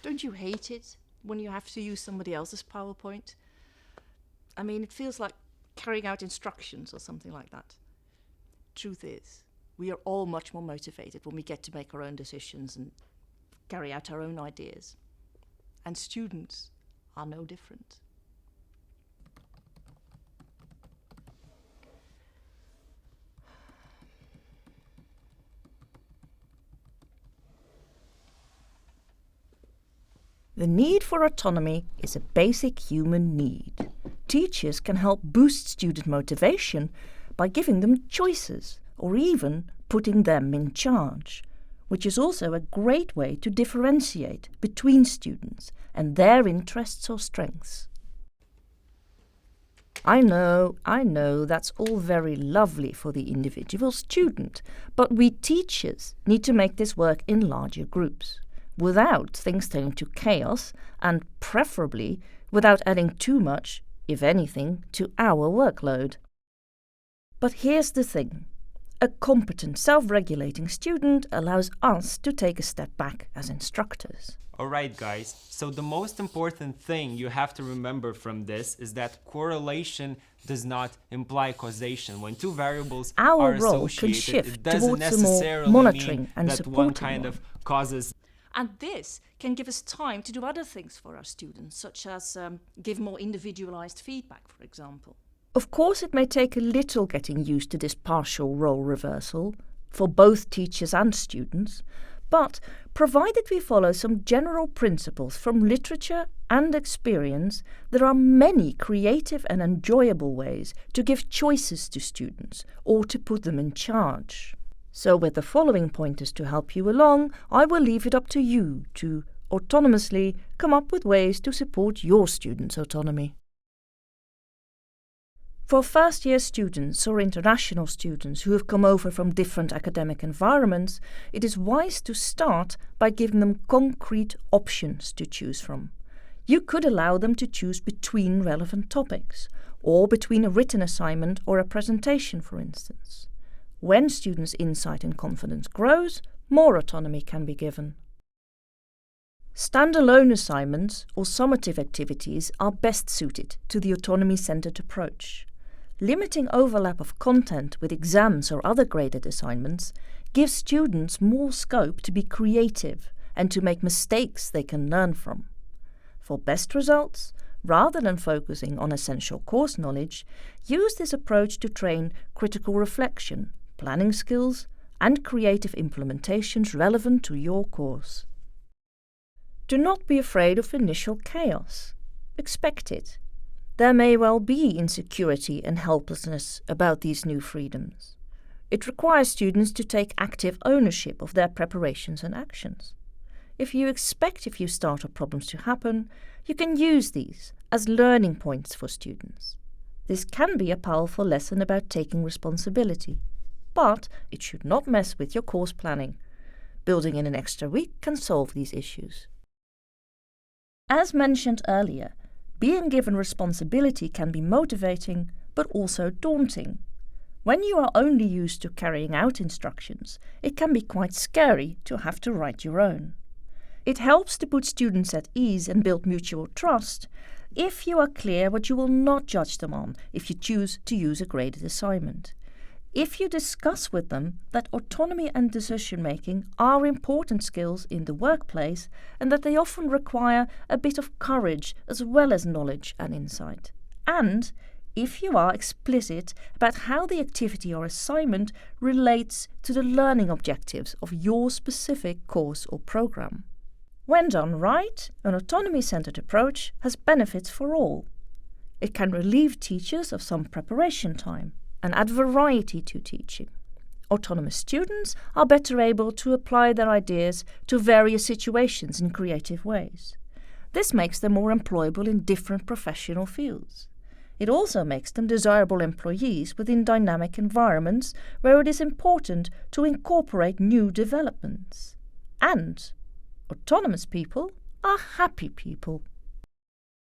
Don't you hate it when you have to use somebody else's PowerPoint? I mean, it feels like carrying out instructions or something like that. Truth is, we are all much more motivated when we get to make our own decisions and carry out our own ideas. And students are no different. The need for autonomy is a basic human need. Teachers can help boost student motivation by giving them choices or even putting them in charge, which is also a great way to differentiate between students and their interests or strengths. I know, that's all very lovely for the individual student, but we teachers need to make this work in larger groups, without things turning to chaos and preferably without adding too much, if anything, to our workload. But here's the thing. A competent, self-regulating student allows us to take a step back as instructors. Alright guys, so the most important thing you have to remember from this is that correlation does not imply causation. When two variables Our are role can associated, shift it doesn't towards a more necessarily monitoring mean and that supporting one kind one. of causes. And this can give us time to do other things for our students, such as give more individualized feedback, for example. Of course, it may take a little getting used to this partial role reversal for both teachers and students, but provided we follow some general principles from literature and experience, there are many creative and enjoyable ways to give choices to students or to put them in charge. So with the following pointers to help you along, I will leave it up to you to autonomously come up with ways to support your students' autonomy. For first-year students or international students who have come over from different academic environments, it is wise to start by giving them concrete options to choose from. You could allow them to choose between relevant topics, or between a written assignment or a presentation, for instance. When students' insight and confidence grows, more autonomy can be given. Standalone assignments or summative activities are best suited to the autonomy-centered approach. Limiting overlap of content with exams or other graded assignments gives students more scope to be creative and to make mistakes they can learn from. For best results, rather than focusing on essential course knowledge, use this approach to train critical reflection, planning skills, and creative implementations relevant to your course. Do not be afraid of initial chaos. Expect it. There may well be insecurity and helplessness about these new freedoms. It requires students to take active ownership of their preparations and actions. If you expect a few startup problems to happen, you can use these as learning points for students. This can be a powerful lesson about taking responsibility, but it should not mess with your course planning. Building in an extra week can solve these issues. As mentioned earlier, being given responsibility can be motivating, but also daunting. When you are only used to carrying out instructions, it can be quite scary to have to write your own. It helps to put students at ease and build mutual trust if you are clear what you will not judge them on if you choose to use a graded assignment. If you discuss with them that autonomy and decision-making are important skills in the workplace and that they often require a bit of courage as well as knowledge and insight. And if you are explicit about how the activity or assignment relates to the learning objectives of your specific course or program. When done right, an autonomy-centered approach has benefits for all. It can relieve teachers of some preparation time and add variety to teaching. Autonomous students are better able to apply their ideas to various situations in creative ways. This makes them more employable in different professional fields. It also makes them desirable employees within dynamic environments where it is important to incorporate new developments. And autonomous people are happy people.